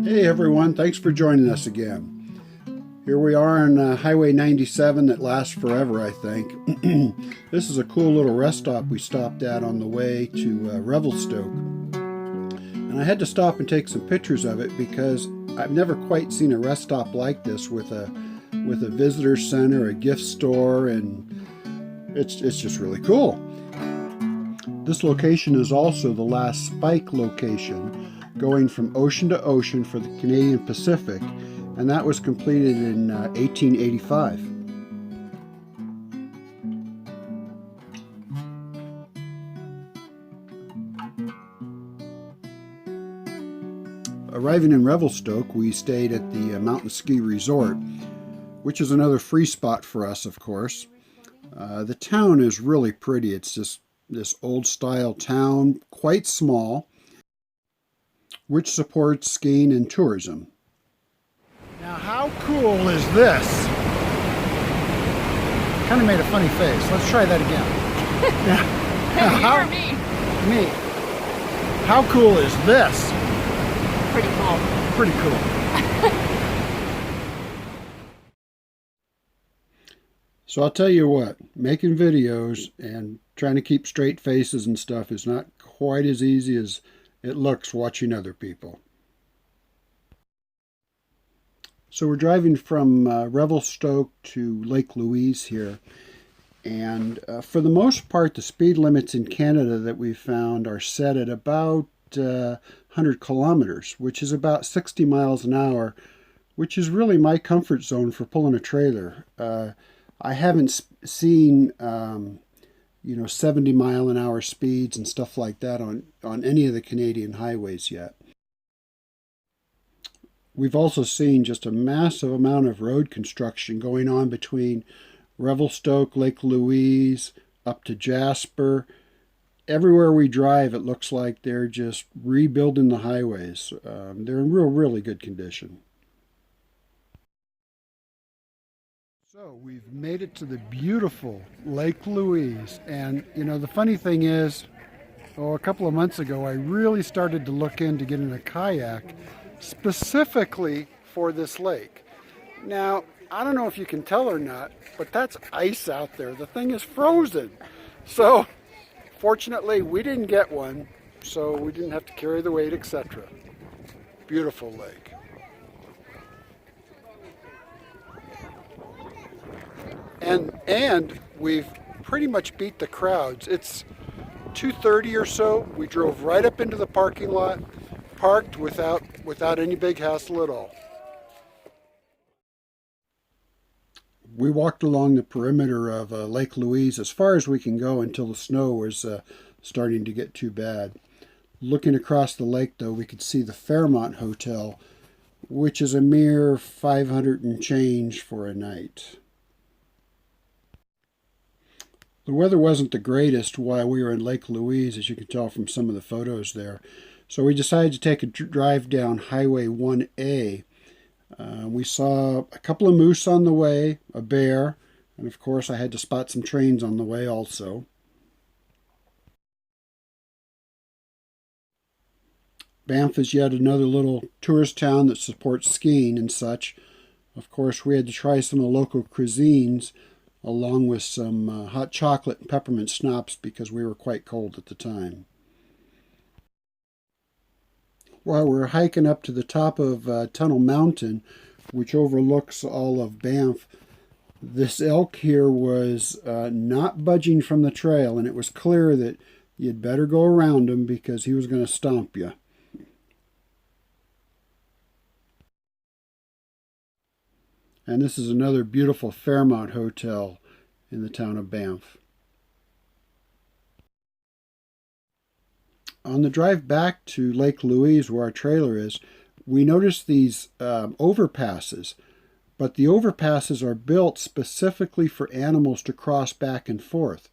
Hey everyone, thanks for joining us again. Here we are on Highway 97 that lasts forever, I think. This is a cool little rest stop we stopped at on the way to Revelstoke. And I had to stop and take some pictures of it because I've never quite seen a rest stop like this with a visitor center, a gift store, and it's just really cool. This location is also the last Spike location, going from ocean to ocean for the Canadian Pacific, and that was completed in 1885. Arriving in Revelstoke, we stayed at the Mountain Ski Resort, which is another free spot for us, of course. The town is really pretty. It's just this old-style town, quite small, which supports skiing and tourism. Now, how cool is this? Kind of made a funny face. Let's try that again. You or me? Me. How cool is this? Pretty cool. Pretty cool. So I'll tell you what, making videos and trying to keep straight faces and stuff is not quite as easy as it looks watching other people. So we're driving from Revelstoke to Lake Louise here, and for the most part the speed limits in Canada that we found are set at about 100 kilometers, which is about 60 miles an hour, which is really my comfort zone for pulling a trailer. I haven't seen 70 mile an hour speeds and stuff like that on any of the Canadian highways yet. We've also seen just a massive amount of road construction going on between Revelstoke, Lake Louise, up to Jasper. Everywhere we drive, it looks like they're just rebuilding the highways. They're in really good condition. So we've made it to the beautiful Lake Louise, and the funny thing is, a couple of months ago I really started to look into getting a kayak specifically for this lake. Now, I don't know if you can tell or not, but that's ice out there. The thing is frozen. So fortunately we didn't get one, so we didn't have to carry the weight, etc. Beautiful lake. And we've pretty much beat the crowds. It's 2:30 or so. We drove right up into the parking lot, parked without any big hassle at all. We walked along the perimeter of Lake Louise as far as we can go until the snow was starting to get too bad. Looking across the lake, though, we could see the Fairmont Hotel, which is a mere 500 and change for a night. The weather wasn't the greatest while we were in Lake Louise, as you can tell from some of the photos there. So we decided to take a drive down Highway 1A. We saw a couple of moose on the way, a bear, and of course I had to spot some trains on the way also. Banff is yet another little tourist town that supports skiing and such. Of course, we had to try some of the local cuisines, along with some hot chocolate and peppermint schnapps because we were quite cold at the time. While we're hiking up to the top of Tunnel Mountain, which overlooks all of Banff, this elk here was not budging from the trail, and it was clear that you'd better go around him because he was going to stomp you. And this is another beautiful Fairmont Hotel in the town of Banff. On the drive back to Lake Louise, where our trailer is, we noticed these overpasses, but the overpasses are built specifically for animals to cross back and forth.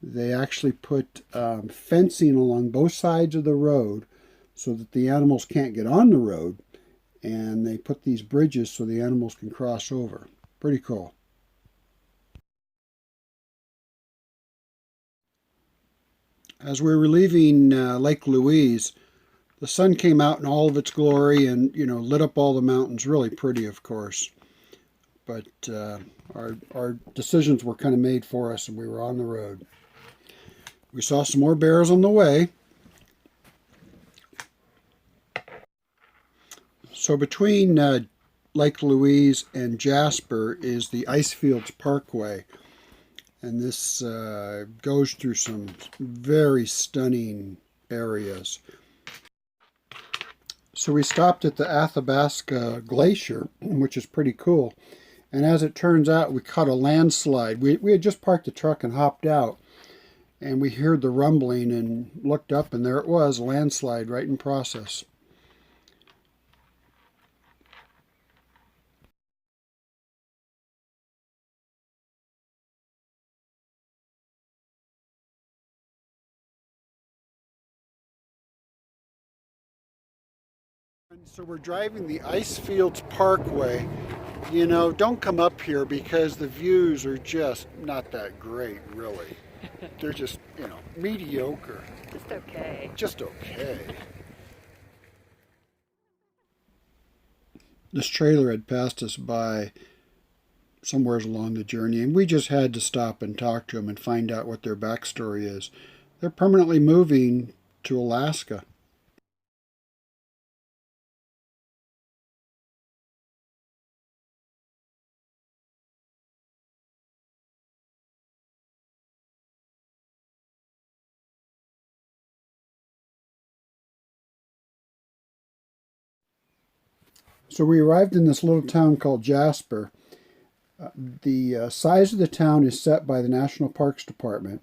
They actually put fencing along both sides of the road so that the animals can't get on the road, and they put these bridges so the animals can cross over. Pretty cool. As we were leaving Lake Louise, The sun came out in all of its glory and, lit up all the mountains. Really pretty, of course. But our decisions were kind of made for us, and we were on the road. We saw some more bears on the way. So between Lake Louise and Jasper is the Icefields Parkway. And this goes through some very stunning areas. So we stopped at the Athabasca Glacier, which is pretty cool. And as it turns out, we caught a landslide. We had just parked the truck and hopped out. And we heard the rumbling and looked up, and there it was, a landslide right in process. So we're driving the Icefields Parkway. Don't come up here because the views are just not that great, really. They're just, mediocre. Just okay. Just okay. This trailer had passed us by somewhere along the journey, and we just had to stop and talk to them and find out what their backstory is. They're permanently moving to Alaska. So we arrived in this little town called Jasper. The size of the town is set by the National Parks Department,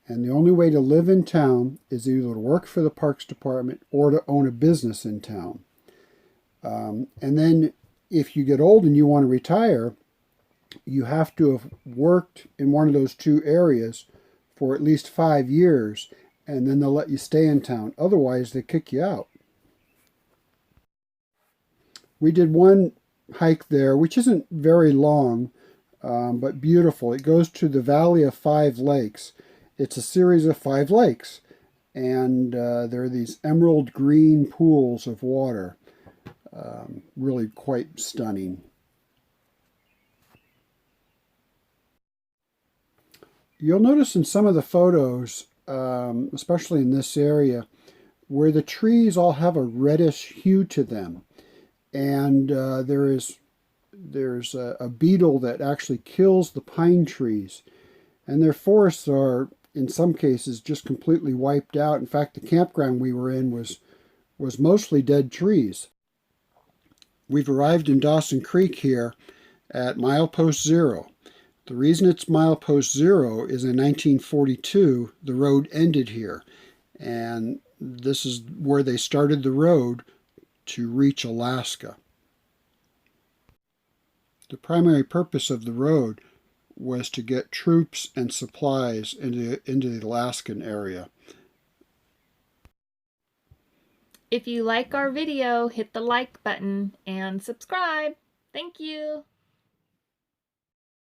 and the only way to live in town is either to work for the Parks Department or to own a business in town. And then if you get old and you want to retire, you have to have worked in one of those two areas for at least 5 years, and then they'll let you stay in town. Otherwise, they kick you out. We did one hike there, which isn't very long, but beautiful. It goes to the Valley of Five Lakes. It's a series of 5 lakes, and there are these emerald green pools of water. Really quite stunning. You'll notice in some of the photos, especially in this area, where the trees all have a reddish hue to them. And there's a beetle that actually kills the pine trees. And their forests are, in some cases, just completely wiped out. In fact, the campground we were in was mostly dead trees. We've arrived in Dawson Creek here at milepost 0. The reason it's milepost 0 is in 1942, the road ended here. And this is where they started the road to reach Alaska. The primary purpose of the road was to get troops and supplies into the Alaskan area. If you like our video, hit the like button and subscribe. Thank you.